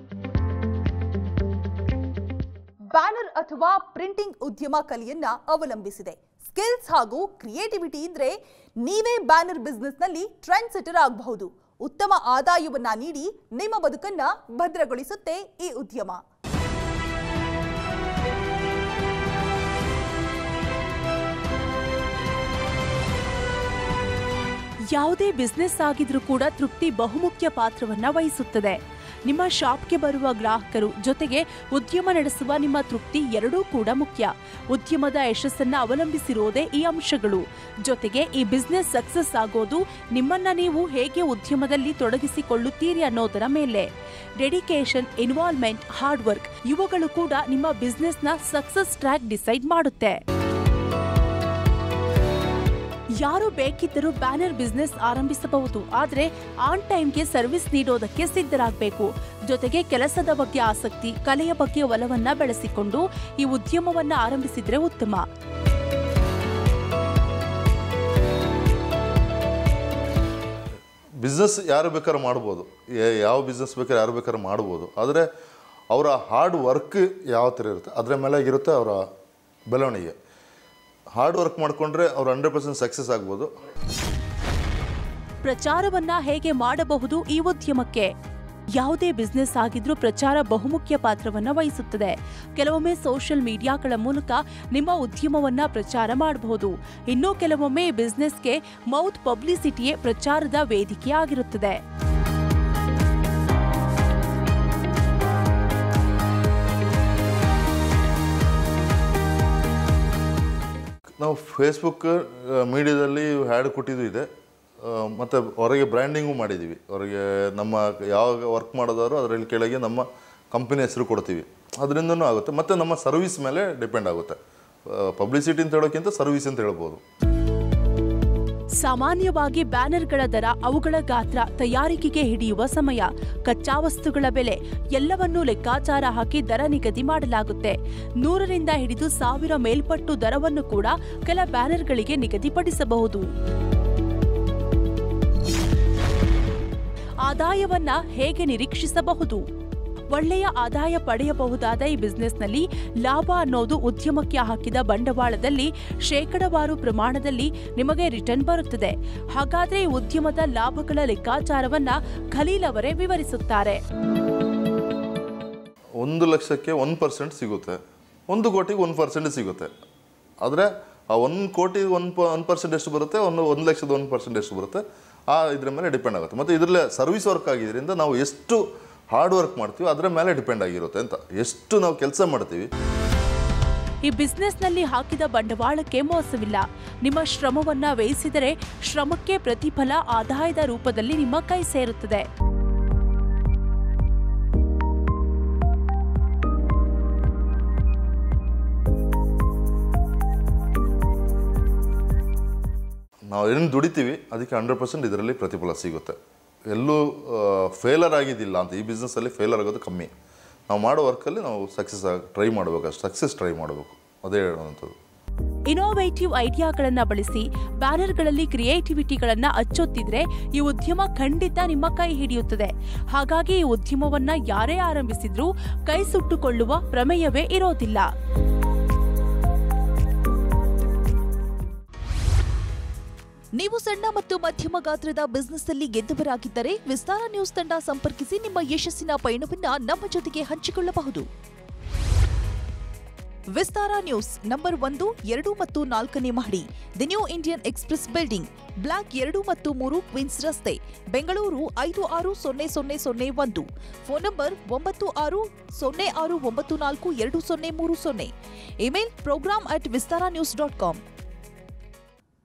ಬ್ಯಾನರ್ ಅಥವಾ ಪ್ರಿಂಟಿಂಗ್ ಉದ್ಯಮ ಕಲೆಯನ್ನ ಅವಲಂಬಿಸಿದೆ. ಸ್ಕಿಲ್ಸ್ ಹಾಗೂ ಕ್ರಿಯೇಟಿವಿಟಿ ಇದ್ರೆ ನೀವೇ ಬ್ಯಾನರ್ ಬಿಸ್ನೆಸ್ನಲ್ಲಿ ಟ್ರೆಂಡ್ ಸೆಟರ್ ಆಗಬಹುದು. ಉತ್ತಮ ಆದಾಯವನ್ನ ನೀಡಿ ನಿಮ್ಮ ಬದುಕನ್ನ ಭದ್ರಗೊಳಿಸುತ್ತೆ ಈ ಉದ್ಯಮ. ಯಾವುದೇ ಬಿಸ್ನೆಸ್ ಆಗಿದ್ರೂ ಕೂಡ ತೃಪ್ತಿ ಬಹುಮುಖ್ಯ ಪಾತ್ರವನ್ನ ವಹಿಸುತ್ತದೆ. ನಿಮ್ಮ ಶಾಪ್ಗೆ ಬರುವ ಗ್ರಾಹಕರು ಜೊತೆಗೆ ಉದ್ಯಮ ನಡೆಸುವ ನಿಮ್ಮ ತೃಪ್ತಿ ಎರಡೂ ಕೂಡ ಮುಖ್ಯ. ಉದ್ಯಮದ ಯಶಸ್ಸನ್ನ ಅವಲಂಬಿಸಿರೋದೇ ಈ ಅಂಶಗಳು. ಜೊತೆಗೆ ಈ ಬಿಸ್ನೆಸ್ ಸಕ್ಸಸ್ ಆಗೋದು ನಿಮ್ಮನ್ನ ನೀವು ಹೇಗೆ ಉದ್ಯಮದಲ್ಲಿ ತೊಡಗಿಸಿಕೊಳ್ಳುತ್ತೀರಿ ಅನ್ನೋದರ ಮೇಲೆ. ಡೆಡಿಕೇಶನ್, ಇನ್ವಾಲ್ವ್ಮೆಂಟ್, ಹಾರ್ಡ್ ವರ್ಕ್ ಇವುಗಳು ಕೂಡ ನಿಮ್ಮ ಬಿಸ್ನೆಸ್ನ ಸಕ್ಸಸ್ ಟ್ರ್ಯಾಕ್ ಡಿಸೈಡ್ ಮಾಡುತ್ತೆ. ಯಾರು ಬೇಕಿದ್ದರೂ ಬ್ಯಾನರ್ ಬಿಸ್ನೆಸ್ ಆರಂಭಿಸಬಹುದು. ಆದರೆ ಆನ್ ಟೈಮ್ಗೆ ಸರ್ವಿಸ್ ನೀಡೋದಕ್ಕೆ ಸಿದ್ಧರಾಗಬೇಕು. ಜೊತೆಗೆ ಕೆಲಸದ ಬಗ್ಗೆ ಆಸಕ್ತಿ, ಕಲೆಯ ಬಗ್ಗೆ ಒಲವನ್ನ ಬೆಳೆಸಿಕೊಂಡು ಈ ಉದ್ಯಮವನ್ನ ಆರಂಭಿಸಿದ್ರೆ ಉತ್ತಮ. ಬಿಸ್ನೆಸ್ ಯಾರು ಬೇಕಾದ್ರೂ ಮಾಡ್ಬೋದು, ಯಾವ ಬಿಸ್ನೆಸ್ ಬೇಕಾದ್ರೆ ಯಾರು ಬೇಕಾದ್ರೂ ಮಾಡ್ಬೋದು. ಆದರೆ ಅವರ ಹಾರ್ಡ್ ವರ್ಕ್ ಯಾವ ಥರ ಇರುತ್ತೆ ಅದರ ಮೇಲೆ ಇರುತ್ತೆ ಅವರ ಬೆಳವಣಿಗೆ. ಹಾರ್ಡ್ ವರ್ಕ್ ಮಾಡಿಕೊಂಡ್ರೆ ಅವರು 100% ಸಕ್ಸಸ್ ಆಗ್ಬೋದು. ಪ್ರಚಾರವನ್ನ ಹೇಗೆ ಮಾಡಬಹುದು ಈ ಉದ್ಯಮಕ್ಕೆ? ಯಾವುದೇ ಬಿಸ್ನೆಸ್ ಆಗಿದ್ರೂ ಪ್ರಚಾರ ಬಹುಮುಖ್ಯ ಪಾತ್ರವನ್ನ ವಹಿಸುತ್ತದೆ. ಕೆಲವೊಮ್ಮೆ ಸೋಷಿಯಲ್ ಮೀಡಿಯಾಗಳ ಮೂಲಕ ನಿಮ್ಮ ಉದ್ಯಮವನ್ನ ಪ್ರಚಾರ ಮಾಡಬಹುದು. ಇನ್ನು ಕೆಲವೊಮ್ಮೆ ಬಿಸ್ನೆಸ್ಗೆ ಮೌತ್ ಪಬ್ಲಿಸಿಟಿಯೇ ಪ್ರಚಾರದ ವೇದಿಕೆ ಆಗಿರುತ್ತದೆ. ನಾವು ಫೇಸ್ಬುಕ್ ಮೀಡಿಯಾದಲ್ಲಿ ಹ್ಯಾಡ್ ಕೊಟ್ಟಿದ್ದು ಇದೆ, ಮತ್ತು ಹೊರಗೆ ಬ್ರ್ಯಾಂಡಿಂಗು ಮಾಡಿದ್ದೀವಿ. ಹೊರಗೆ ನಮ್ಮ ಯಾವಾಗ ವರ್ಕ್ ಮಾಡೋದಾದ್ರು ಅದರಲ್ಲಿ ಕೆಳಗೆ ನಮ್ಮ ಕಂಪನಿ ಹೆಸರು ಕೊಡ್ತೀವಿ, ಅದರಿಂದನೂ ಆಗುತ್ತೆ. ಮತ್ತು ನಮ್ಮ ಸರ್ವಿಸ್ ಮೇಲೆ ಡಿಪೆಂಡ್ ಆಗುತ್ತೆ. ಪಬ್ಲಿಸಿಟಿ ಅಂತ ಹೇಳೋಕ್ಕಿಂತ ಸರ್ವಿಸ್ ಅಂತ ಹೇಳ್ಬೋದು. ಸಾಮಾನ್ಯವಾಗಿ ಬ್ಯಾನರ್ಗಳ ದರ, ಅವುಗಳ ಗಾತ್ರ, ತಯಾರಿಕೆಗೆ ಹಿಡಿಯುವ ಸಮಯ, ಕಚ್ಚಾ ವಸ್ತುಗಳ ಬೆಲೆ ಎಲ್ಲವನ್ನೂ ಲೆಕ್ಕಾಚಾರ ಹಾಕಿ ದರ ನಿಗದಿ ಮಾಡಲಾಗುತ್ತೆ. 100ರಿಂದ ಹಿಡಿದು 1000 ಮೇಲ್ಪಟ್ಟು ದರವನ್ನು ಕೂಡ ಕೆಲ ಬ್ಯಾನರ್ಗಳಿಗೆ ನಿಗದಿಪಡಿಸಬಹುದು. ಆದಾಯವನ್ನ ಹೇಗೆ ನಿರೀಕ್ಷಿಸಬಹುದು? ಒಳ್ಳೆಯ ಆದಾಯ ಪಡೆಯಬಹುದಾದ ಈ ಬಿಸ್ನೆಸ್ನಲ್ಲಿ ಲಾಭ ಅನ್ನೋದು ಉದ್ಯಮಕ್ಕೆ ಹಾಕಿದ ಬಂಡವಾಳದಲ್ಲಿ ಶೇಕಡಾವಾರು ಪ್ರಮಾಣದಲ್ಲಿ ನಿಮಗೆ ರಿಟರ್ನ್ ಬರುತ್ತದೆ. ಹಾಗಾದ್ರೆ ಈ ಉದ್ಯಮದ ಲಾಭಗಳ ಲೆಕ್ಕಾಚಾರವನ್ನ ಖಲೀಲ್ ಅವರೇ ವಿವರಿಸುತ್ತಾರೆ. 1 ಲಕ್ಷಕ್ಕೆ 1% ಸಿಗುತ್ತೆ, 1 ಕೋಟಿಗೆ 1% ಸಿಗುತ್ತೆ. ಆದರೆ ಆ 1 ಕೋಟಿ 1% ಎಷ್ಟು ಬರುತ್ತೆ, 1 ಲಕ್ಷದ 1% ಎಷ್ಟು ಬರುತ್ತೆ, ಇದ್ರ ಮೇಲೆ ಡಿಪೆಂಡ್ ಆಗುತ್ತೆ. ಮತ್ತು ಇದರಲ್ಲೇ ಸರ್ವಿಸ್ ವರ್ಕ್ ಆಗಿದ್ದರಿಂದ ನಾವು ಎಷ್ಟು ಹಾರ್ಡ್ ವರ್ಕ್ ಮಾಡ್ತೀವಿ ಅದರ ಮೇಲೆ ಡಿಪೆಂಡ್ ಆಗಿರುತ್ತೆ ಅಂತ. ಎಷ್ಟು ನಾವು ಕೆಲಸ ಮಾಡ್ತೀವಿ. ಈ ಬಿಸ್ನೆಸ್ನಲ್ಲಿ ಹಾಕಿದ ಬಂಡವಾಳಕ್ಕೆ ಮೋಸವಿಲ್ಲ. ನಿಮ್ಮ ಶ್ರಮವನ್ನ ವ್ಯಯಿಸಿದರೆ ಶ್ರಮಕ್ಕೆ ಪ್ರತಿಫಲ ಆದಾಯದ ರೂಪದಲ್ಲಿ ನಿಮ್ಮ ಕೈ ಸೇರುತ್ತದೆ. ನಾವು ಏನು ದುಡಿತೀವಿ ಅದಕ್ಕೆ 100% ಇದರಲ್ಲಿ ಪ್ರತಿಫಲ ಸಿಗುತ್ತೆ. ಎಲ್ಲೂ ಫೇಲರ್ ಆಗಿದ್ದಿಲ್ಲ ಅಂತ. ಈ ಬಿಸ್ನೆಸ್ಸಲ್ಲಿ ಫೇಲರ್ ಆಗೋದು ಕಮ್ಮಿ. ನಾವು ಮಾಡೋ ವರ್ಕಲ್ಲಿ ನಾವು ಸಕ್ಸಸ್ ಟ್ರೈ ಮಾಡಬೇಕು, ಸಕ್ಸಸ್ ಟ್ರೈ ಮಾಡಬೇಕು, ಅದೇ ಹೇಳುವಂಥದ್ದು. ಇನೋವೇಟಿವ್ ಐಡಿಯಾಗಳನ್ನ ಬಳಸಿ ಬ್ಯಾನರ್ಗಳಲ್ಲಿ ಕ್ರಿಯೇಟಿವಿಟಿಗಳನ್ನ ಅಚ್ಚೊತ್ತಿದ್ರೆ ಈ ಉದ್ಯಮ ಖಂಡಿತ ನಿಮ್ಮ ಕೈ ಹಿಡಿಯುತ್ತದೆ. ಹಾಗಾಗಿ ಈ ಉದ್ಯಮವನ್ನ ಯಾರೇ ಆರಂಭಿಸಿದ್ರೂ ಕೈ ಸುಟ್ಟುಕೊಳ್ಳುವ ಪ್ರಮೇಯವೇ ಇರೋದಿಲ್ಲ. ನೀವು ಸಣ್ಣ ಮತ್ತು ಮಧ್ಯಮ ಗಾತ್ರದ ಬಿಸ್ನೆಸ್ ಅಲ್ಲಿ ಗೆದ್ದವರಾಗಿದ್ದರೆ ವಿಸ್ತಾರ ನ್ಯೂಸ್ ತಂಡ ಸಂಪರ್ಕಿಸಿ ನಿಮ್ಮ ಯಶಸ್ಸಿನ ಪಯಣವನ್ನ ನಮ್ಮ ಜೊತೆಗೆ ಹಂಚಿಕೊಳ್ಳಬಹುದು. ವಿಸ್ತಾರ ನ್ಯೂಸ್ ನಂಬರ್ 1, 2 ಮತ್ತು 4ನೇ ಮಹಡಿ, the New Indian Express building, block 2 ಮತ್ತು 3, ಕ್ವೀನ್ಸ್ ರಸ್ತೆ, Bengaluru 560001. Phone number 9606942030. Email program@vistaranews.com.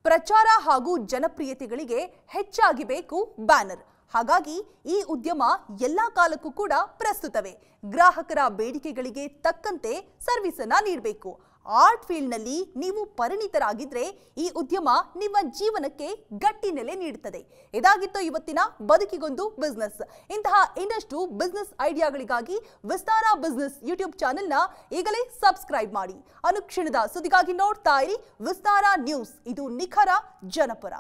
ಪ್ರಚಾರ ಹಾಗೂ ಜನಪ್ರಿಯತೆಗಳಿಗೆ ಹೆಚ್ಚಾಗಿ ಬೇಕು ಬ್ಯಾನರ್. ಹಾಗಾಗಿ ಈ ಉದ್ಯಮ ಎಲ್ಲಾ ಕಾಲಕ್ಕೂ ಕೂಡ ಪ್ರಸ್ತುತವೇ. ಗ್ರಾಹಕರ ಬೇಡಿಕೆಗಳಿಗೆ ತಕ್ಕಂತೆ ಸರ್ವಿಸ್ ಅನ್ನ ನೀಡಬೇಕು. ಆರ್ಟ್ ಫೀಲ್ಡ್ ನಲ್ಲಿ ನೀವು ಪರಿಣಿತರಾಗಿದ್ರೆ ಈ ಉದ್ಯಮ ನಿಮ್ಮ ಜೀವನಕ್ಕೆ ಗಟ್ಟಿ ನೆಲೆ ನೀಡುತ್ತದೆ. ಇದಾಗಿತ್ತು ಇವತ್ತಿನ ಬದುಕಿಗೊಂದು ಬಿಸ್ನೆಸ್. ಇಂತಹ ಇನ್ನಷ್ಟು ಬಿಸ್ನೆಸ್ ಐಡಿಯಾಗಳಿಗಾಗಿ ವಿಸ್ತಾರ ಬಿಸ್ನೆಸ್ ಯೂಟ್ಯೂಬ್ ಚಾನೆಲ್ನ ಈಗಲೇ ಸಬ್ಸ್ಕ್ರೈಬ್ ಮಾಡಿ. ಅನುಕ್ಷಣದ ಸುದ್ದಿಗಾಗಿ ನೋಡ್ತಾ ಇರಿ ವಿಸ್ತಾರ ನ್ಯೂಸ್. ಇದು ನಿಖರ ಜನಪರ.